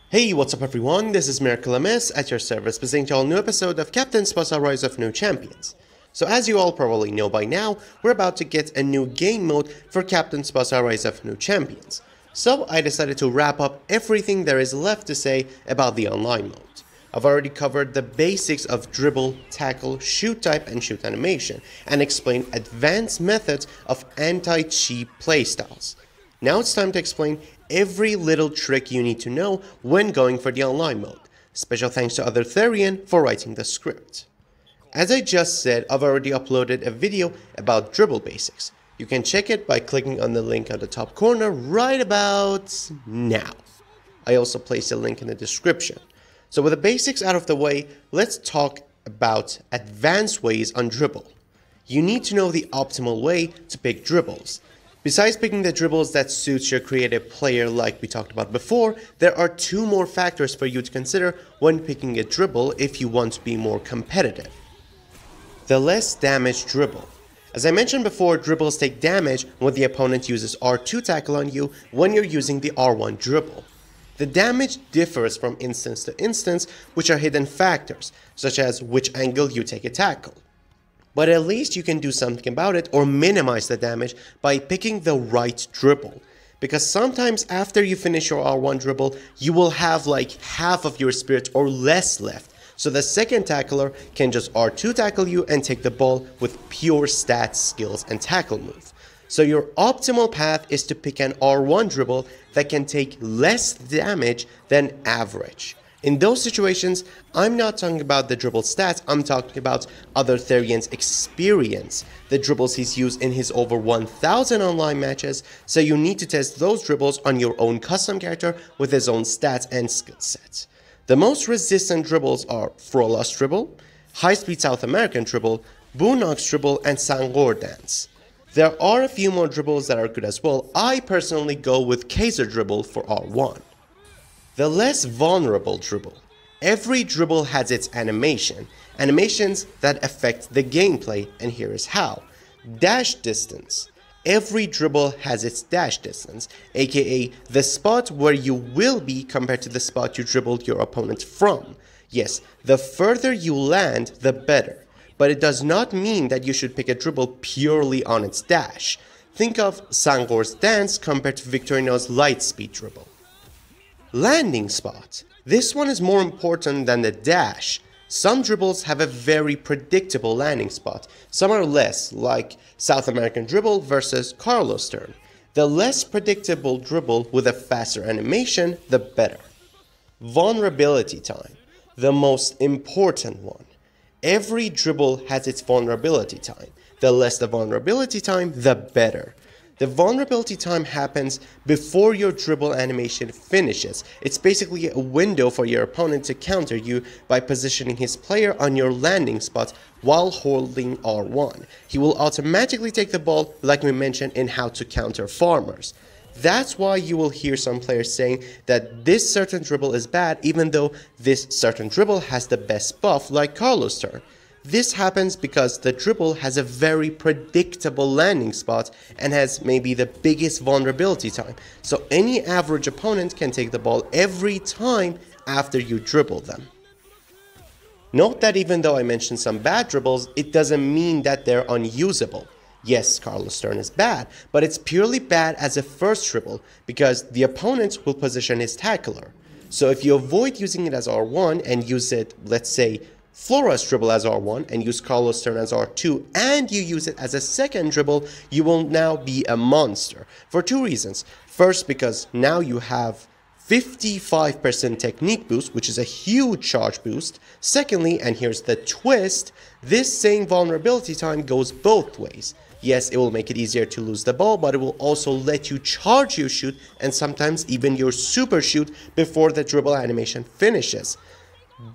Hey, what's up everyone, this is Miracle MS at your service, presenting to all new episode of Captain Tsubasa Rise of New Champions. So as you all probably know by now, we're about to get a new game mode for Captain Tsubasa Rise of New Champions. So I decided to wrap up everything there is left to say about the online mode. I've already covered the basics of dribble, tackle, shoot type and shoot animation, and explained advanced methods of anti-cheat playstyles. Now it's time to explain every little trick you need to know when going for the online mode. Special thanks to OtherTherian for writing the script. As I just said, I've already uploaded a video about dribble basics. You can check it by clicking on the link on the top corner right about now. I also placed a link in the description. So with the basics out of the way, let's talk about advanced ways on dribble. You need to know the optimal way to pick dribbles. Besides picking the dribbles that suits your creative player like we talked about before, there are two more factors for you to consider when picking a dribble if you want to be more competitive. The less damage dribble. As I mentioned before, dribbles take damage when the opponent uses R2 tackle on you when you're using the R1 dribble. The damage differs from instance to instance, which are hidden factors, such as which angle you take a tackle. But at least you can do something about it or minimize the damage by picking the right dribble. Because sometimes after you finish your R1 dribble, you will have like half of your spirit or less left. So the second tackler can just R2 tackle you and take the ball with pure stats, skills and tackle move. So your optimal path is to pick an R1 dribble that can take less damage than average. In those situations, I'm not talking about the dribble stats, I'm talking about OtherTherian's experience, the dribbles he's used in his over 1000 online matches, so you need to test those dribbles on your own custom character with his own stats and skill sets. The most resistant dribbles are Frollo's dribble, High Speed South American dribble, Boonoc's dribble, and Sangor dance. There are a few more dribbles that are good as well. I personally go with Kaiser dribble for R1. The less vulnerable dribble. Every dribble has its animations that affect the gameplay, and here is how. Dash distance. Every dribble has its dash distance, aka the spot where you will be compared to the spot you dribbled your opponent from. Yes, the further you land, the better. But it does not mean that you should pick a dribble purely on its dash. Think of Sangor's dance compared to Victorino's light speed dribble. Landing spot. This one is more important than the dash. Some dribbles have a very predictable landing spot. Some are less, like South American dribble versus Carlos turn. The less predictable dribble with a faster animation, the better. Vulnerability time. The most important one. Every dribble has its vulnerability time. The less the vulnerability time, the better. The vulnerability time happens before your dribble animation finishes. It's basically a window for your opponent to counter you by positioning his player on your landing spot while holding R1. He will automatically take the ball, like we mentioned in How to Counter Farmers. That's why you will hear some players saying that this certain dribble is bad even though this certain dribble has the best buff, like Carlos' turn. This happens because the dribble has a very predictable landing spot and has maybe the biggest vulnerability time, so any average opponent can take the ball every time after you dribble them. Note that even though I mentioned some bad dribbles, it doesn't mean that they're unusable. Yes, Carlos' turn is bad, but it's purely bad as a first dribble because the opponent will position his tackler. So if you avoid using it as R1 and use it, let's say, Flora's dribble as R1 and use Carlos' turn as R2 and you use it as a second dribble, you will now be a monster. For two reasons. First, because now you have 55% technique boost, which is a huge charge boost. Secondly, and here's the twist, this same vulnerability time goes both ways. Yes, it will make it easier to lose the ball, but it will also let you charge your shoot and sometimes even your super shoot before the dribble animation finishes.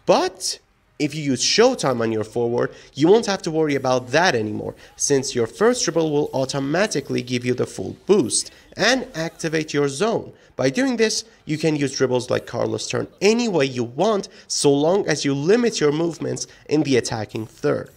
But if you use Showtime on your forward, you won't have to worry about that anymore, since your first dribble will automatically give you the full boost and activate your zone. By doing this, you can use dribbles like Carlos' turn any way you want, so long as you limit your movements in the attacking third.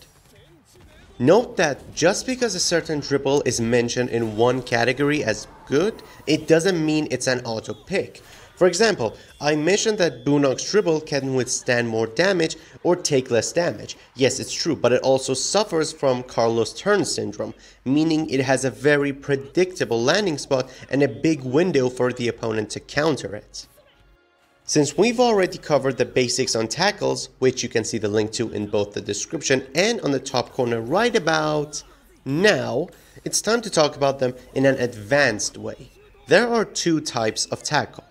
Note that just because a certain dribble is mentioned in one category as good, it doesn't mean it's an auto pick. For example, I mentioned that Bunok's dribble can withstand more damage or take less damage. Yes, it's true, but it also suffers from Carlos turn syndrome, meaning it has a very predictable landing spot and a big window for the opponent to counter it. Since we've already covered the basics on tackles, which you can see the link to in both the description and on the top corner right about now, it's time to talk about them in an advanced way. There are two types of tackle.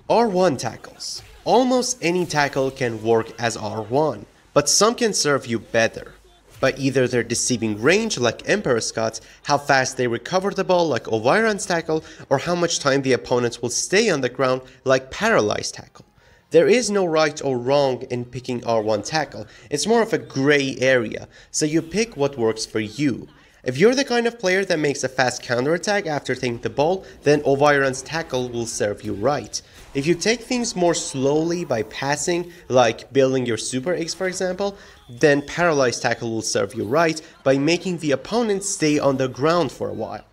R1 tackles. Almost any tackle can work as R1, but some can serve you better by either their deceiving range like Emperor's Cut, how fast they recover the ball like OtherTherian's tackle, or how much time the opponents will stay on the ground like Paralyzed tackle. There is no right or wrong in picking R1 tackle, it's more of a gray area, so you pick what works for you. If you're the kind of player that makes a fast counterattack after taking the ball, then OtherTherian's tackle will serve you right. If you take things more slowly by passing, like building your super X for example, then Paralyzed tackle will serve you right by making the opponent stay on the ground for a while.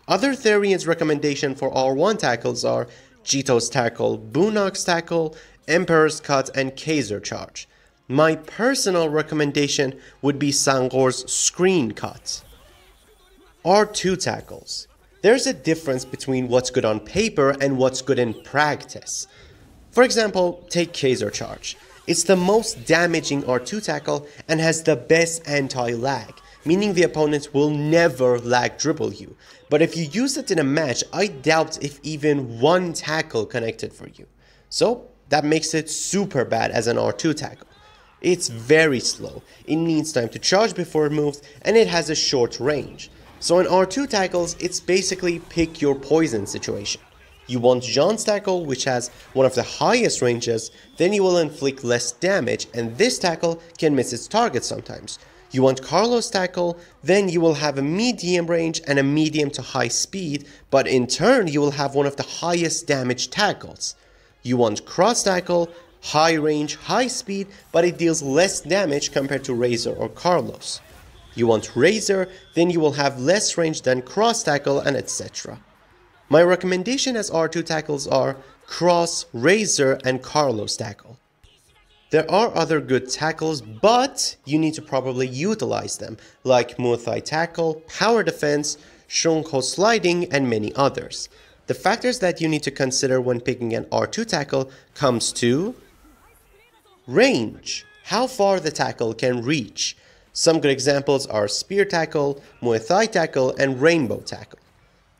OtherTherian's recommendation for R1 tackles are Jito's tackle, Bunok's tackle, Emperor's Cut, and Kaiser charge. My personal recommendation would be Sangor's screen cut. R2 tackles. There's a difference between what's good on paper and what's good in practice. For example, take Kaiser charge. It's the most damaging R2 tackle and has the best anti-lag, meaning the opponent will never lag dribble you. But if you use it in a match, I doubt if even one tackle connected for you. So that makes it super bad as an R2 tackle. It's very slow, it needs time to charge before it moves, and it has a short range. So in R2 tackles, it's basically pick your poison situation. You want Jean's tackle, which has one of the highest ranges, then you will inflict less damage, and this tackle can miss its target sometimes. You want Carlos' tackle, then you will have a medium range and a medium to high speed, but in turn you will have one of the highest damage tackles. You want Cross tackle, high range, high speed, but it deals less damage compared to Razor or Carlos. You want Razor, then you will have less range than Cross tackle, and etc. My recommendation as R2 tackles are Cross, Razor, and Carlos tackle. There are other good tackles, but you need to properly utilize them, like Muay Thai tackle, power defense, Shunko sliding, and many others. The factors that you need to consider when picking an R2 tackle comes to range, how far the tackle can reach. Some good examples are Spear tackle, Muay Thai tackle, and Rainbow tackle.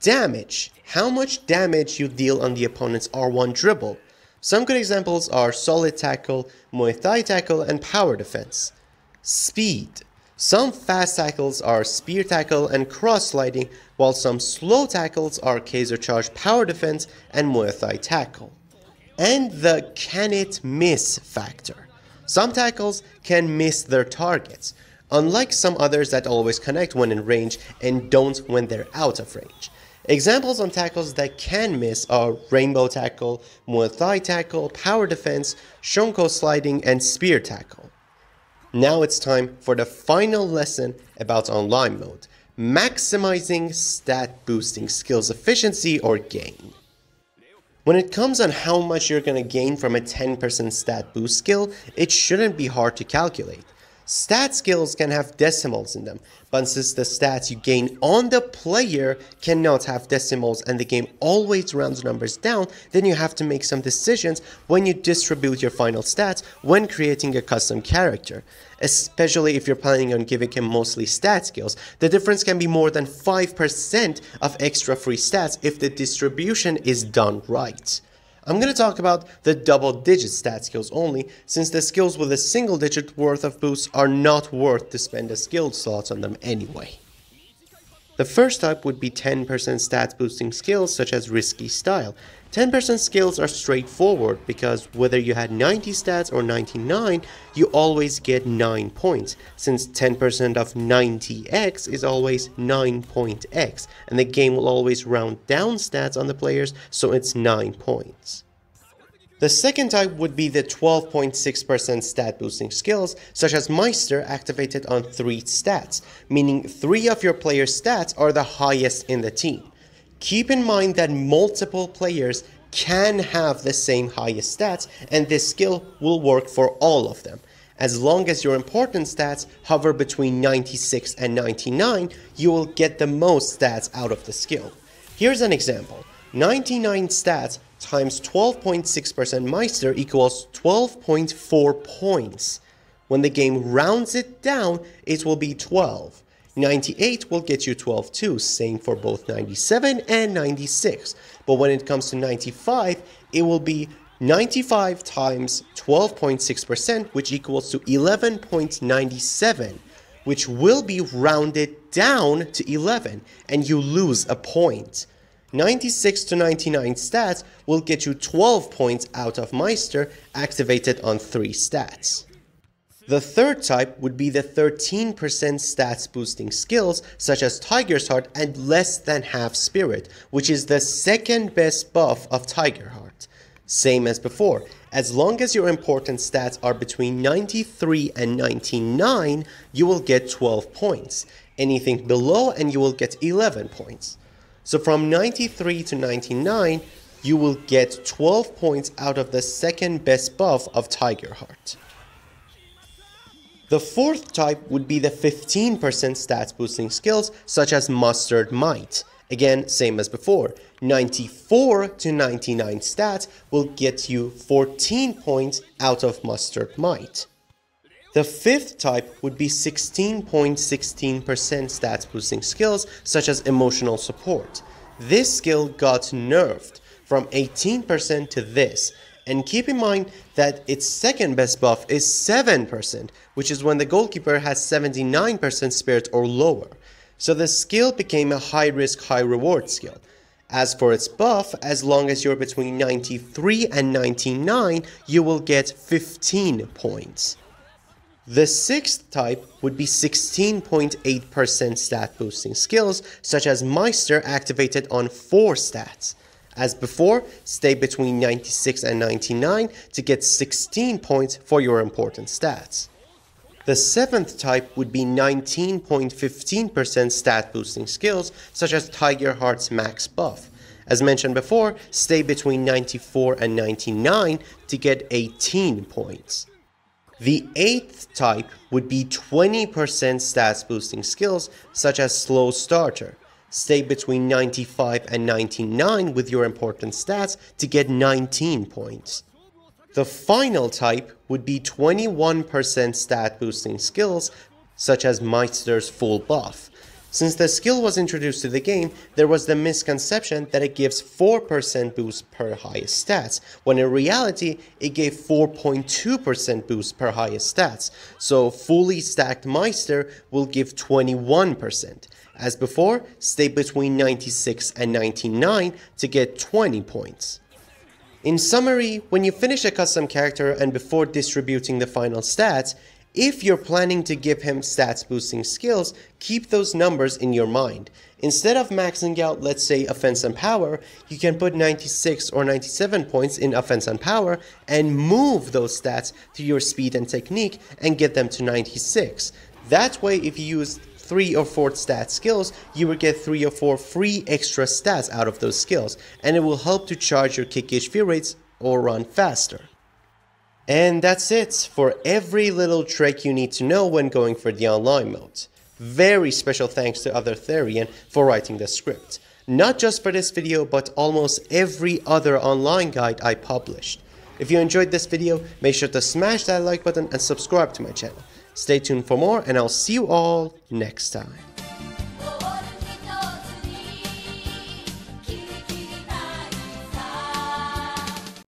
Damage, how much damage you deal on the opponent's R1 dribble. Some good examples are Solid tackle, Muay Thai tackle, and Power defense. Speed, some fast tackles are Spear tackle and Cross sliding, while some slow tackles are Kaiser charge, Power defense, and Muay Thai tackle. And the can it miss factor. Some tackles can miss their targets, unlike some others that always connect when in range and don't when they're out of range. Examples on tackles that can miss are Rainbow tackle, Muay Thai tackle, Power defense, Shunko sliding, and Spear tackle. Now it's time for the final lesson about online mode, maximizing stat boosting skills efficiency or gain. When it comes on how much you're going to gain from a 10% stat boost skill, it shouldn't be hard to calculate. Stat skills can have decimals in them, but since the stats you gain on the player cannot have decimals and the game always rounds numbers down, then you have to make some decisions when you distribute your final stats when creating a custom character. Especially if you're planning on giving him mostly stat skills, the difference can be more than 5% of extra free stats if the distribution is done right. I'm going to talk about the double-digit stat skills only, since the skills with a single-digit worth of boosts are not worth to spend the skill slots on them anyway. The first type would be 10% stat boosting skills such as Risky Style. 10% skills are straightforward because whether you had 90 stats or 99, you always get 9 points, since 10% of 90x is always 9.x, and the game will always round down stats on the players, so it's 9 points. The second type would be the 12.6% stat boosting skills, such as Meister, activated on 3 stats, meaning 3 of your players' stats are the highest in the team. Keep in mind that multiple players can have the same highest stats, and this skill will work for all of them. As long as your important stats hover between 96 and 99, you will get the most stats out of the skill. Here's an example. 99 stats times 12.6% Meister equals 12.4 points. When the game rounds it down, it will be 12. 98 will get you 12 too, same for both 97 and 96. But when it comes to 95, it will be 95 times 12.6%, which equals to 11.97, which will be rounded down to 11, and you lose a point. 96 to 99 stats will get you 12 points out of Meister, activated on 3 stats. The third type would be the 13% stats boosting skills, such as Tiger's Heart and less than half Spirit, which is the second best buff of Tiger Heart. Same as before, as long as your important stats are between 93 and 99, you will get 12 points. Anything below and you will get 11 points. So from 93 to 99, you will get 12 points out of the second best buff of Tiger Heart. The fourth type would be the 15% stats boosting skills, such as Mustard Might. Again, same as before, 94 to 99 stats will get you 14 points out of Mustard Might. The fifth type would be 16.16% stats boosting skills, such as Emotional Support. This skill got nerfed from 18% to this, and keep in mind that its second best buff is 7%, which is when the goalkeeper has 79% spirit or lower. So the skill became a high risk, high reward skill. As for its buff, as long as you're between 93 and 99, you will get 15 points. The sixth type would be 16.8% stat boosting skills, such as Meister, activated on 4 stats. As before, stay between 96 and 99 to get 16 points for your important stats. The seventh type would be 19.15% stat boosting skills, such as Tiger Heart's max buff. As mentioned before, stay between 94 and 99 to get 18 points. The eighth type would be 20% stats boosting skills, such as Slow Starter. Stay between 95 and 99 with your important stats to get 19 points. The final type would be 21% stat boosting skills, such as Meister's full buff. Since the skill was introduced to the game, there was the misconception that it gives 4% boost per highest stats, when in reality it gave 4.2% boost per highest stats, so fully stacked Meister will give 21%. As before, stay between 96 and 99 to get 20 points. In summary, when you finish a custom character and before distributing the final stats, if you're planning to give him stats boosting skills, keep those numbers in your mind. Instead of maxing out, let's say, offense and power, you can put 96 or 97 points in offense and power and move those stats to your speed and technique and get them to 96. That way, if you use 3 or 4 stat skills, you will get 3 or 4 free extra stats out of those skills, and it will help to charge your kick HP rates or run faster. And that's it for every little trick you need to know when going for the online mode. Very special thanks to OtherTherian for writing the script. Not just for this video, but almost every other online guide I published. If you enjoyed this video, make sure to smash that like button and subscribe to my channel. Stay tuned for more, and I'll see you all next time.